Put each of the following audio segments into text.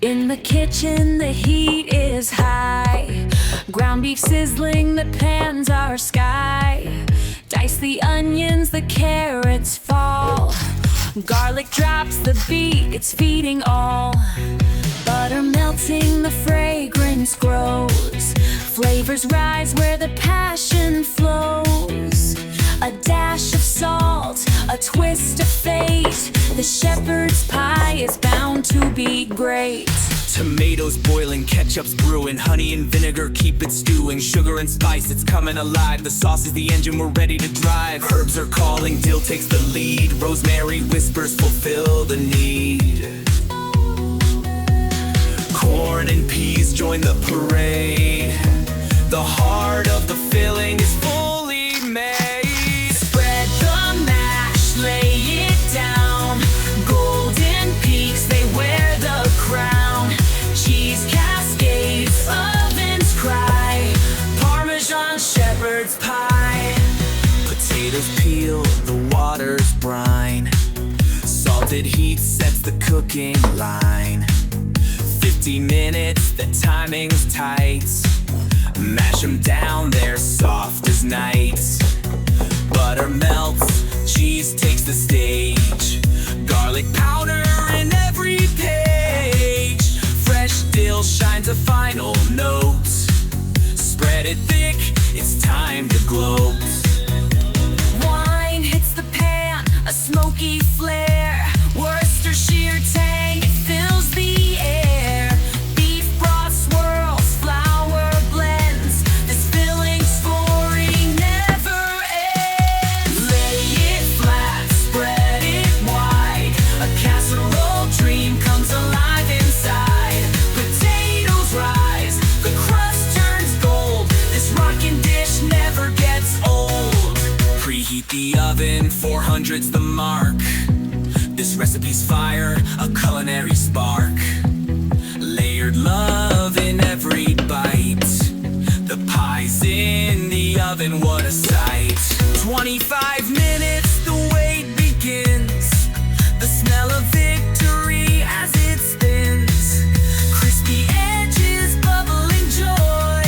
In the kitchen, the heat is high. Ground beef sizzling, the pans are sky. Dice the onions, the carrots fall. Garlic drops the beat, it's feeding all. Butter melting, the fragrance grows. Flavors rise where the passion flows. A dash of salt, a twist of fate. The shepherd's pie is bound to be great. Tomatoes boiling, ketchup's brewing, honey and vinegar keep it stewing. Sugar and spice, it's coming alive. The sauce is the engine, we're ready to drive. Herbs are calling, dill takes the lead. Rosemary whispers, fulfill the need. Corn and peas join the parade. The heart of the filling is fully made. Spread the mash, lay it down. Golden peaks, they wear the crown. Cheese cascades, ovens cry. Parmesan shepherd's pie. Potatoes peel, the water's brine. Salted heat sets the cooking line. 50 minutes, the timing's tight. Mash them down, they're soft as night. Butter melts, cheese takes the stage. Garlic powder in every page. Fresh dill shines a final note. Spread it thick, it's time to gloat. Wine hits the pan, a smoky flare. Worcestershire tang, it fills the air. Beef broth swirls, flour blends. This filling story never ends. Lay it flat, spread it wide. A casserole dream comes alive inside. Potatoes rise, the crust turns gold. This rockin' dish never gets old. Preheat the oven, 400's the mark. This recipe's fire, a culinary spark. Layered love in every bite. The pie's in the oven, what a sight. 25 minutes, the wait begins. The smell of victory as it spins. Crispy edges, bubbling joy.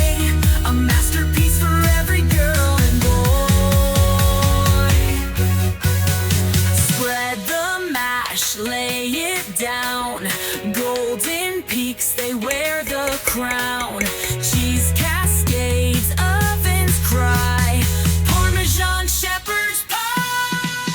A masterpiece for every girl and boy. Spread the mash, lay it down. Golden peaks, they wear the crown. Cheese cascades, ovens cry. Parmesan shepherd's pie.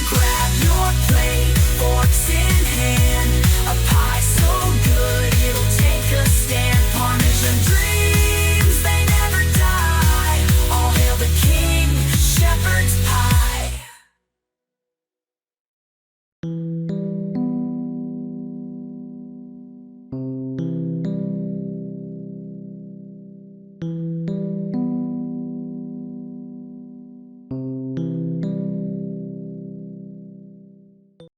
Grab your plate, forks in hand. A pie so good, it'll take a stand. Parmesan dreams, they never die. All hail the king, shepherd's pie.